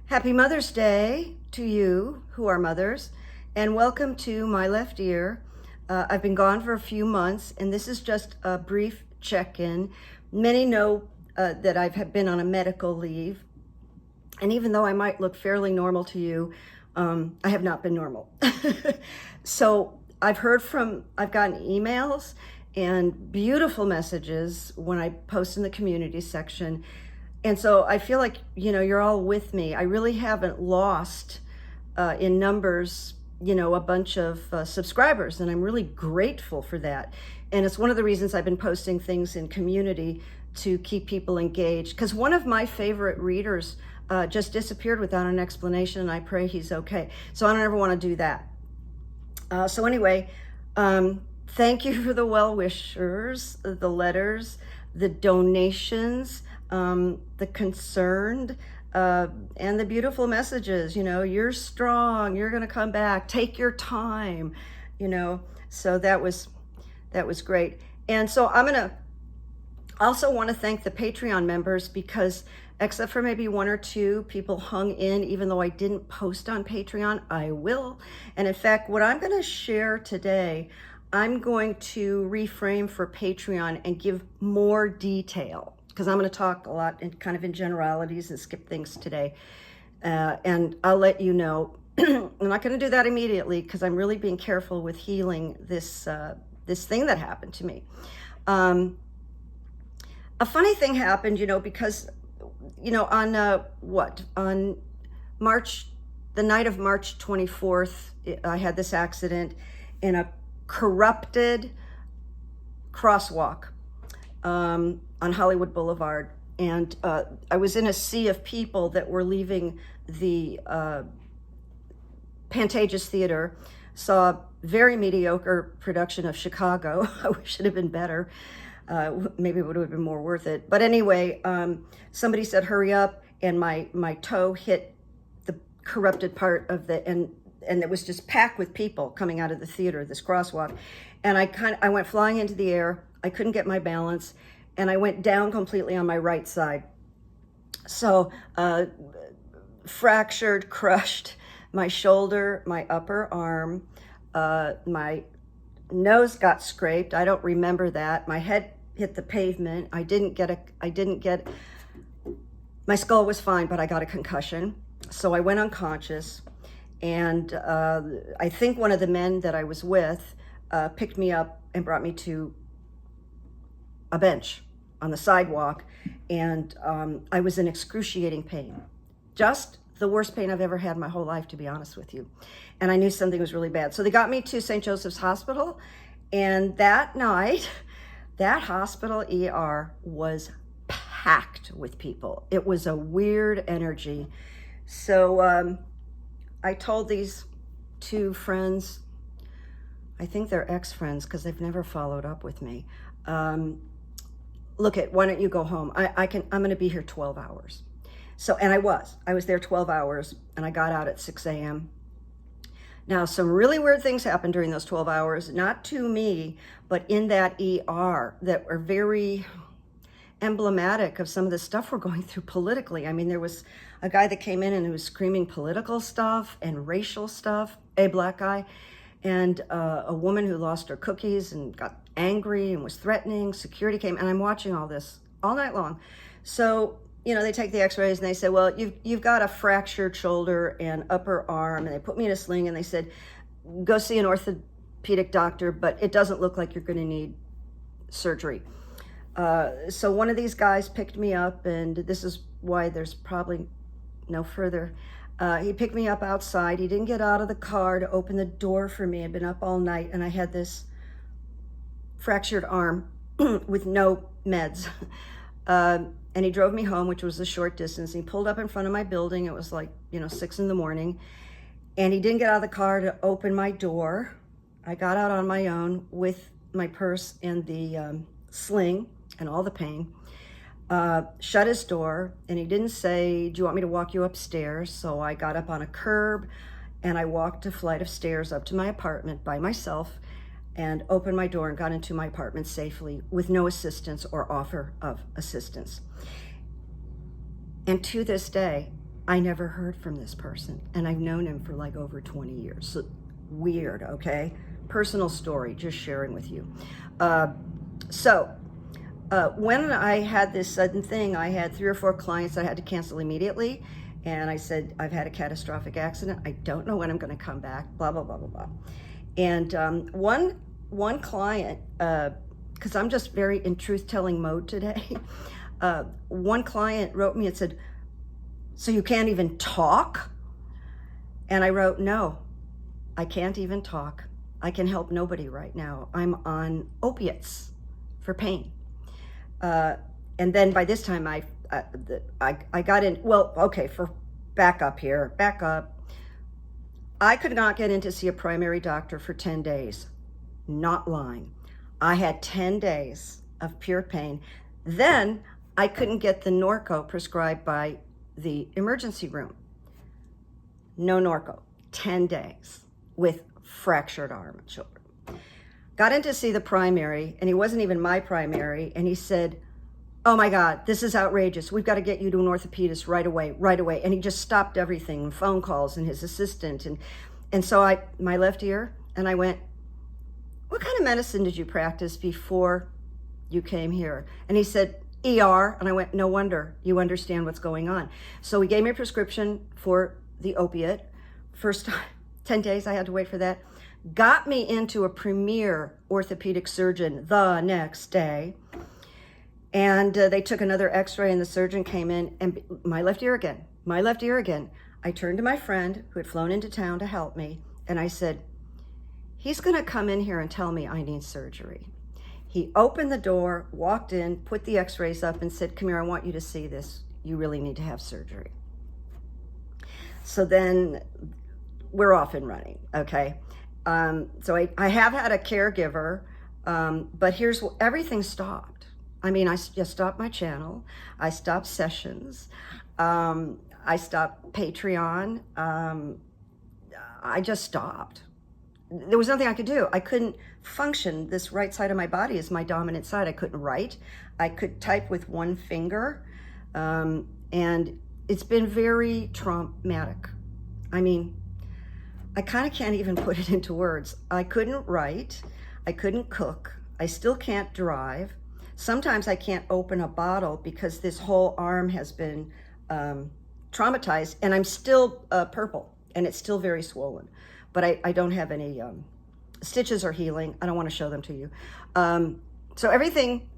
Happy Mother's Day to you who are mothers, and welcome to My Left Ear. I've been gone for a few months, and this is just a brief check-in. Many know that I've been on a medical leave, and even though I might look fairly normal to you, I have not been normal. So I've gotten emails and beautiful messages when I post in the community section. And so I feel like, you're all with me. I really haven't lost in numbers, a bunch of subscribers, and I'm really grateful for that. And it's one of the reasons I've been posting things in community to keep people engaged. Because one of my favorite readers just disappeared without an explanation, and I pray he's okay. So I don't ever want to do that. So anyway, thank you for the well-wishers, the letters, the donations, the concerned, and the beautiful messages. You're strong, you're going to come back, take your time, so that was great. And so I'm going to also want to thank the Patreon members, because except for maybe one or two people hung in, even though I didn't post on Patreon, I will. And in fact, what I'm going to share today, I'm going to reframe for Patreon and give more detail, because I'm going to talk a lot in generalities and skip things today. And I'll let you know. I'm not going to do that immediately, because I'm really being careful with healing this thing that happened to me. A funny thing happened, because on March, the night of March 24th, I had this accident in a corrupted crosswalk on Hollywood Boulevard. And I was in a sea of people that were leaving the Pantages Theater, saw a very mediocre production of Chicago. I wish it had been better. Maybe it would have been more worth it. But anyway, somebody said, hurry up, and my toe hit the corrupted part of and it was just packed with people coming out of the theater, this crosswalk. And I went flying into the air. I couldn't get my balance, and I went down completely on my right side. So fractured, crushed my shoulder, my upper arm, my nose got scraped. I don't remember that. My head hit the pavement. My skull was fine, but I got a concussion. So I went unconscious. And I think one of the men that I was with picked me up and brought me to a bench on the sidewalk. And I was in excruciating pain. Just the worst pain I've ever had in my whole life, to be honest with you. And I knew something was really bad. So they got me to St. Joseph's Hospital. And that night, that hospital ER was packed with people. It was a weird energy. So I told these two friends, I think they're ex-friends, because they've never followed up with me. Look, why don't you go home? I'm going to be here 12 hours. So, and I was there 12 hours, and I got out at 6 a.m. Now, some really weird things happened during those 12 hours, not to me, but in that ER, that were very emblematic of some of the stuff we're going through politically. I mean, there was a guy that came in and was screaming political stuff and racial stuff, a black guy, and a woman who lost her cookies and got angry and was threatening. Security came, and I'm watching all this all night long. So, they take the x-rays, and they say, well, you've got a fractured shoulder and upper arm, and they put me in a sling, and they said, go see an orthopedic doctor, but it doesn't look like you're going to need surgery. So one of these guys picked me up, and this is why there's probably no further. He picked me up outside. He didn't get out of the car to open the door for me. I'd been up all night, and I had this fractured arm with no meds. And he drove me home, which was a short distance. He pulled up in front of my building. It was like, 6 a.m. And he didn't get out of the car to open my door. I got out on my own with my purse and the sling and all the pain. Shut his door, and he didn't say, do you want me to walk you upstairs? So I got up on a curb, and I walked a flight of stairs up to my apartment by myself, and opened my door and got into my apartment safely with no assistance or offer of assistance. And to this day, I never heard from this person, and I've known him for like over 20 years. So weird, okay? Personal story, just sharing with you. When I had this sudden thing, I had 3 or 4 clients I had to cancel immediately. And I said, I've had a catastrophic accident. I don't know when I'm going to come back, blah, blah, blah, blah, blah. And one client, because I'm just very in truth-telling mode today, one client wrote me and said, so you can't even talk? And I wrote, no, I can't even talk. I can help nobody right now. I'm on opiates for pain. And then by this time I got in, well, okay, back up. I could not get in to see a primary doctor for 10 days. Not lying. I had 10 days of pure pain. Then I couldn't get the Norco prescribed by the emergency room. No Norco. 10 days with fractured arm and shoulder. Got in to see the primary, and he wasn't even my primary, and he said, oh my God, this is outrageous. We've got to get you to an orthopedist right away. And he just stopped everything, phone calls and his assistant. And so my left ear, and I went, what kind of medicine did you practice before you came here? And he said, ER. And I went, no wonder you understand what's going on. So he gave me a prescription for the opiate. First time, 10 days I had to wait for that. Got me into a premier orthopedic surgeon the next day. And they took another x-ray, and the surgeon came in, and my left ear again. I turned to my friend who had flown into town to help me, and I said, he's gonna come in here and tell me I need surgery. He opened the door, walked in, put the x-rays up, and said, come here, I want you to see this. You really need to have surgery. So then we're off and running, okay? So I have had a caregiver, but here's what, everything stopped. I mean, I just stopped my channel. I stopped sessions. I stopped Patreon. I just stopped. There was nothing I could do. I couldn't function. This right side of my body is my dominant side. I couldn't write. I could type with one finger. And it's been very traumatic. I mean, I kind of can't even put it into words. I couldn't write. I couldn't cook. I still can't drive. Sometimes I can't open a bottle because this whole arm has been traumatized, and I'm still purple, and it's still very swollen. But I don't have any stitches are healing. I don't want to show them to you. So everything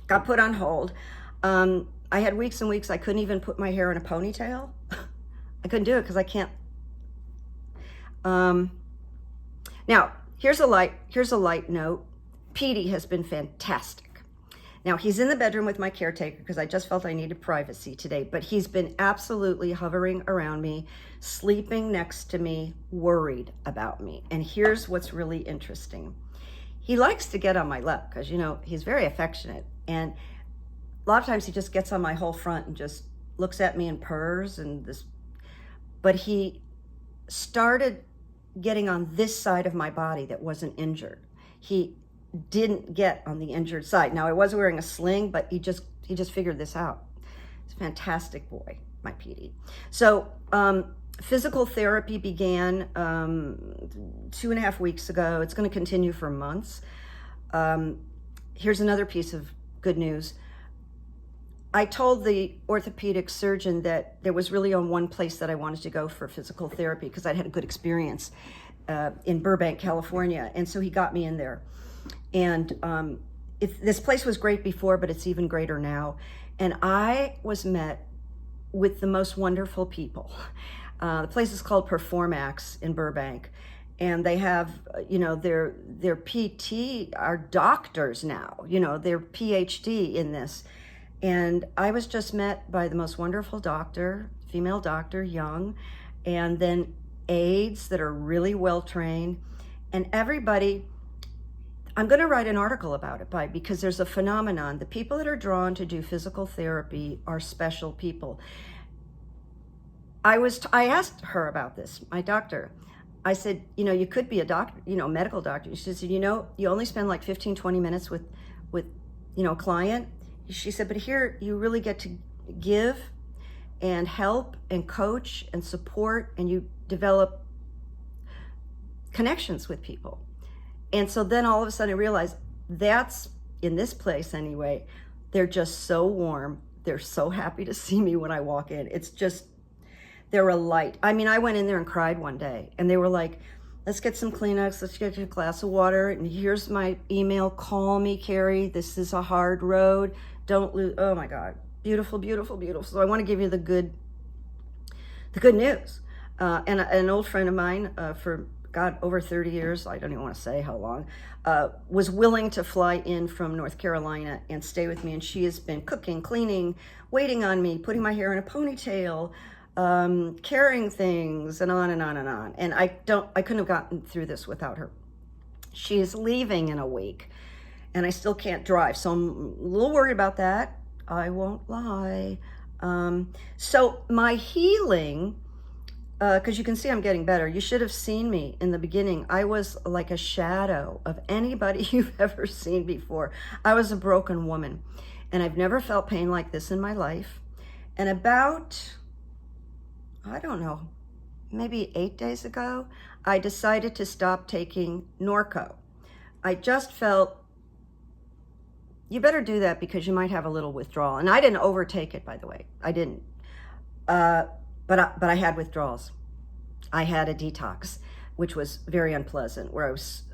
got put on hold. I had weeks and weeks I couldn't even put my hair in a ponytail. I couldn't do it because I can't. Now, here's a light note. Petey has been fantastic. Now, he's in the bedroom with my caretaker because I just felt I needed privacy today, but he's been absolutely hovering around me, sleeping next to me, worried about me. And here's what's really interesting. He likes to get on my lap because, you know, he's very affectionate. And a lot of times he just gets on my whole front and just looks at me and purrs and this. But he started getting on this side of my body that wasn't injured. He didn't get on the injured side. Now, I was wearing a sling, but he just figured this out. He's a fantastic boy, my Petey. So physical therapy began 2.5 weeks ago. It's going to continue for months. Here's another piece of good news. I told the orthopedic surgeon that there was really only one place that I wanted to go for physical therapy because I'd had a good experience in Burbank, California. And so he got me in there. And this place was great before, but it's even greater now. And I was met with the most wonderful people. The place is called Performax in Burbank. And they have, you know, their PT are doctors now, you know, they're PhD in this. And I was just met by the most wonderful doctor, female doctor, young, and then aides that are really well trained. And everybody, I'm going to write an article about it because there's a phenomenon. The people that are drawn to do physical therapy are special people. I asked her about this, my doctor. I said, you know, you could be a doctor, you know, medical doctor. She said, you know, you only spend like 15, 20 minutes with, you know, a client. She said, but here you really get to give and help and coach and support, and you develop connections with people. And so then all of a sudden I realized that's, in this place anyway, they're just so warm. They're so happy to see me when I walk in. It's just, they're a light. I mean, I went in there and cried one day, and they were like, let's get some Kleenex, let's get you a glass of water, and here's my email, call me, Carrie, this is a hard road, don't lose. Oh my God, beautiful, beautiful, beautiful. So I want to give you the good news. And an old friend of mine, for God, over 30 years, I don't even want to say how long, was willing to fly in from North Carolina and stay with me. And she has been cooking, cleaning, waiting on me, putting my hair in a ponytail, carrying things, and on and on and on. And I couldn't have gotten through this without her. She is leaving in a week, and I still can't drive. So I'm a little worried about that. I won't lie. So my healing, because you can see I'm getting better. You should have seen me in the beginning. I was like a shadow of anybody you've ever seen before. I was a broken woman, and I've never felt pain like this in my life. And about, I don't know, maybe 8 days ago, I decided to stop taking Norco. I just felt, you better do that because you might have a little withdrawal. And I didn't overtake it, by the way. I didn't. But I had withdrawals. I had a detox, which was very unpleasant, where I was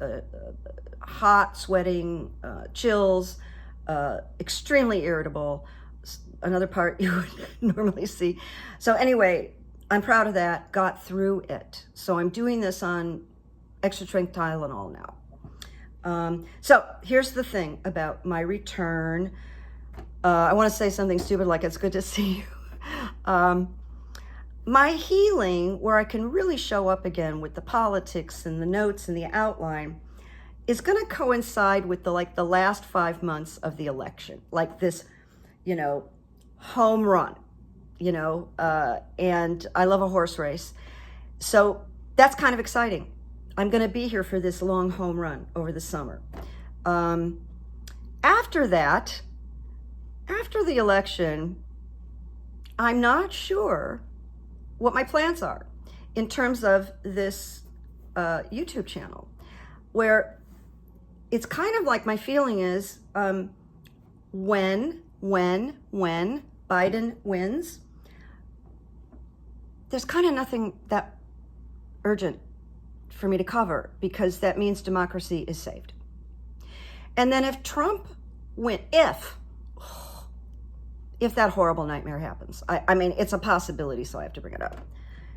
hot, sweating, chills, extremely irritable, another part you would normally see. So anyway, I'm proud of that, got through it. So I'm doing this on extra strength Tylenol now. So here's the thing about my return. I want to say something stupid like it's good to see you. My healing, where I can really show up again with the politics and the notes and the outline, is going to coincide with the last 5 months of the election, like this, home run, and I love a horse race. So that's kind of exciting. I'm going to be here for this long home run over the summer. After that, after the election, I'm not sure what my plans are in terms of this YouTube channel, where it's kind of like my feeling is when Biden wins, there's kind of nothing that urgent for me to cover, because that means democracy is saved. And then if Trump if that horrible nightmare happens, I mean, it's a possibility, so I have to bring it up.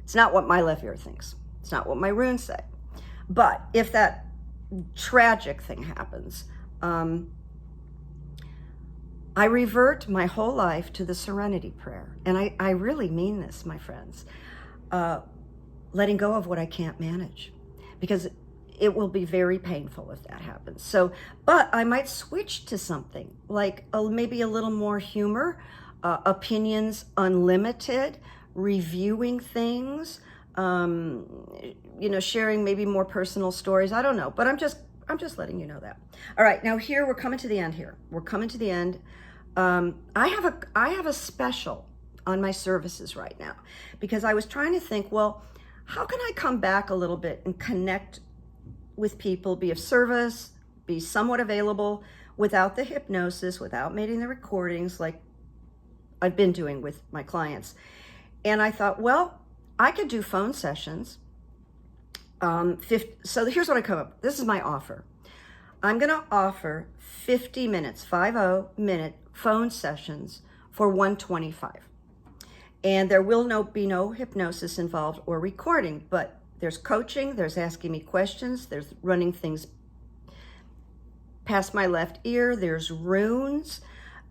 It's not what my left ear thinks. It's not what my runes say. But if that tragic thing happens, I revert my whole life to the serenity prayer. And I really mean this, my friends. Letting go of what I can't manage, because it will be very painful if that happens. So, but I might switch to something like maybe a little more humor, opinions unlimited, reviewing things, sharing maybe more personal stories. I don't know, but I'm just letting you know that. All right, now here we're coming to the end. We're coming to the end. I have a special on my services right now, because I was trying to think, well, how can I come back a little bit and connect with people, be of service, be somewhat available without the hypnosis, without making the recordings like I've been doing with my clients. And I thought, well, I could do phone sessions. So here's what I come up with. This is my offer. I'm going to offer 50 minutes, 50-minute phone sessions for $125. And there will be no hypnosis involved or recording, but there's coaching, there's asking me questions, there's running things past my left ear, there's runes.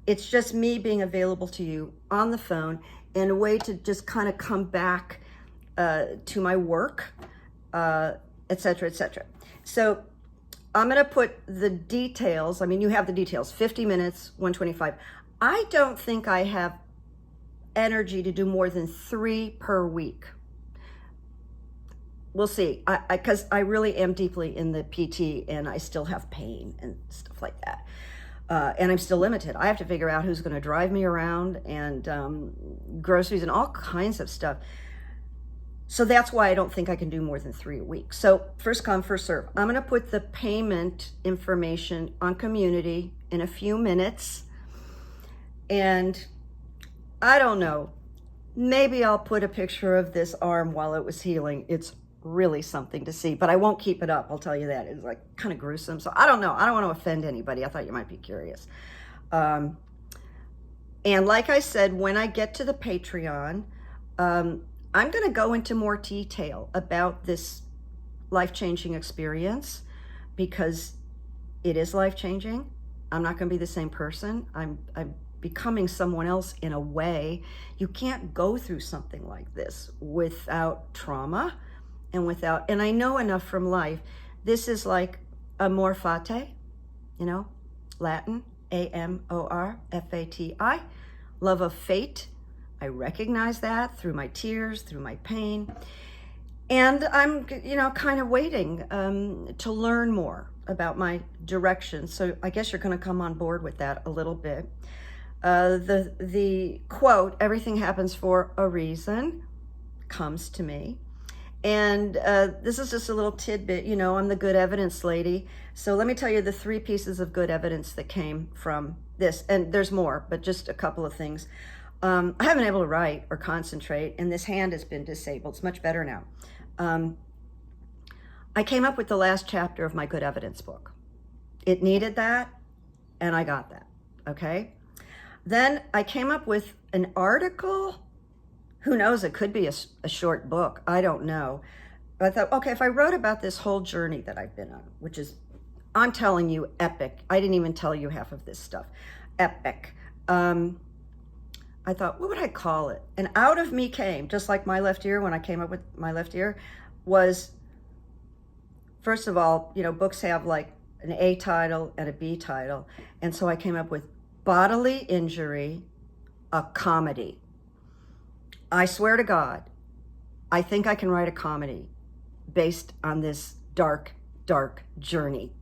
It's just me being available to you on the phone in a way to just kind of come back to my work, et cetera, et cetera. So I'm going to put the details. I mean, you have the details, 50 minutes, 125. I don't think I have energy to do more than 3 per week. We'll see, because I really am deeply in the PT and I still have pain and stuff like that. and I'm still limited. I have to figure out who's going to drive me around and groceries and all kinds of stuff. So that's why I don't think I can do more than 3 a week. So first come, first serve. I'm going to put the payment information on Community in a few minutes. And I don't know, maybe I'll put a picture of this arm while it was healing. It's really something to see, but I won't keep it up. I'll tell you that. It's like kind of gruesome. So I don't know. I don't want to offend anybody. I thought you might be curious. And like I said, when I get to the Patreon, I'm going to go into more detail about this life-changing experience because it is life-changing. I'm not going to be the same person. I'm becoming someone else in a way. You can't go through something like this without trauma and I know enough from life. This is like amor fati, Latin, AMORFATI, love of fate. I recognize that through my tears, through my pain. And I'm, kind of waiting to learn more about my direction. So I guess you're going to come on board with that a little bit. The quote, "Everything happens for a reason," comes to me. And this is just a little tidbit. I'm the good evidence lady. So let me tell you the 3 pieces of good evidence that came from this. And there's more, but just a couple of things. I haven't been able to write or concentrate, and this hand has been disabled. It's much better now. I came up with the last chapter of my good evidence book. It needed that, and I got that, okay? Then I came up with an article. Who knows, it could be a short book. I don't know. But I thought, okay, if I wrote about this whole journey that I've been on, which is, I'm telling you, epic. I didn't even tell you half of this stuff. Epic. I thought, what would I call it? And out of me came, just like My Left Ear, when I came up with My Left Ear, was, first of all, books have like an A title and a B title. And so I came up with Bodily Injury, a Comedy. I swear to God, I think I can write a comedy based on this dark, dark journey.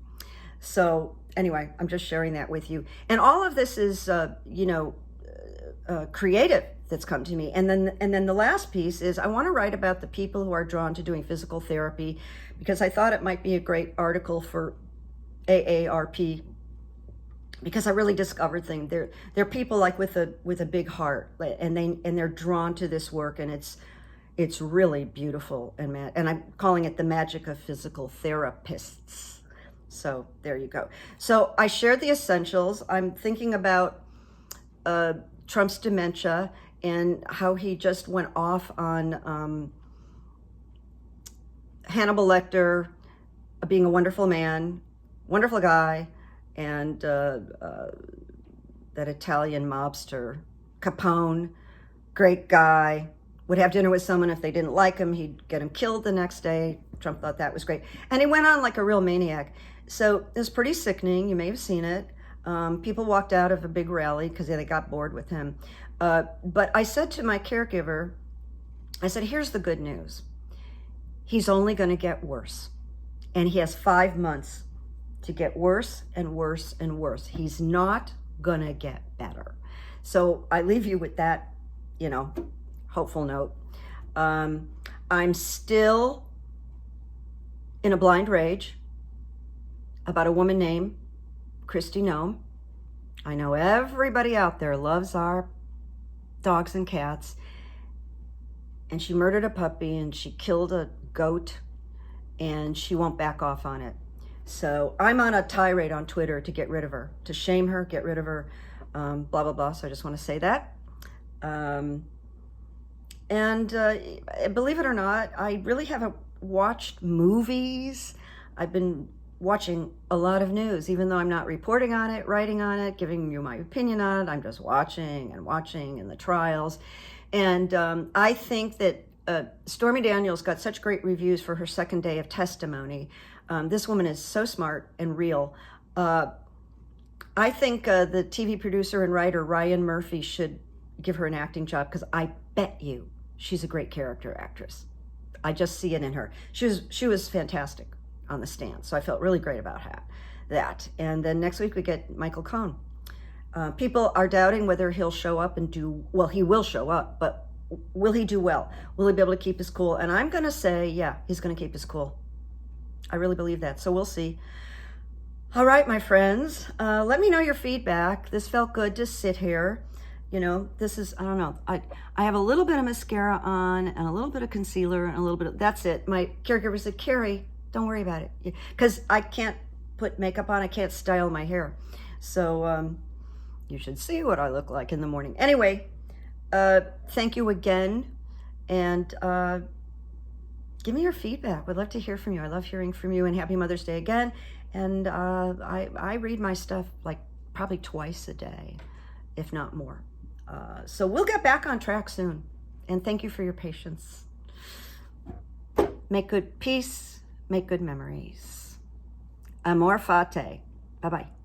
So anyway, I'm just sharing that with you. And all of this is, creative that's come to me. And then the last piece is I want to write about the people who are drawn to doing physical therapy because I thought it might be a great article for AARP because I really discovered things. They're people like with a big heart, and they're drawn to this work, and it's really beautiful and I'm calling it the magic of physical therapists. So there you go. So I shared the essentials. I'm thinking about Trump's dementia and how he just went off on Hannibal Lecter being a wonderful man, wonderful guy, and that Italian mobster, Capone, great guy, would have dinner with someone. If they didn't like him, he'd get him killed the next day. Trump thought that was great. And he went on like a real maniac. So it was pretty sickening. You may have seen it. People walked out of a big rally because they got bored with him. But I said to my caregiver, I said, here's the good news. He's only going to get worse. And he has 5 months to get worse and worse and worse. He's not going to get better. So I leave you with that, hopeful note. I'm still in a blind rage about a woman named Kristi Noem. I know everybody out there loves our dogs and cats, and she murdered a puppy and she killed a goat, and she won't back off on it. So I'm on a tirade on Twitter to get rid of her, to shame her, get rid of her, blah, blah, blah. So I just want to say that. Believe it or not, I really haven't watched movies. I've been watching a lot of news, even though I'm not reporting on it, writing on it, giving you my opinion on it. I'm just watching and the trials. And I think that Stormy Daniels got such great reviews for her second day of testimony. This woman is so smart and real. I think the TV producer and writer Ryan Murphy should give her an acting job because I bet you she's a great character actress. I just see it in her. She was fantastic on the stand, so I felt really great about that. that. And then next week we get Michael Cohen. People are doubting whether he'll show up and do well. He will show up, but will he do well? Will he be able to keep his cool? And I'm going to say, yeah, he's going to keep his cool. I really believe that. So we'll see. All right, my friends, let me know your feedback. This felt good to sit here. You know, this is, I don't know. I have a little bit of mascara on and a little bit of concealer and a little bit of, that's it. My caregiver said, Carrie, don't worry about it. Because I can't put makeup on. I can't style my hair. So you should see what I look like in the morning. Anyway, thank you again. And give me your feedback. We'd love to hear from you. I love hearing from you, and happy Mother's Day again. And I read my stuff like probably twice a day, if not more. So we'll get back on track soon. And thank you for your patience. Make good peace, make good memories. Amor fati. Bye-bye.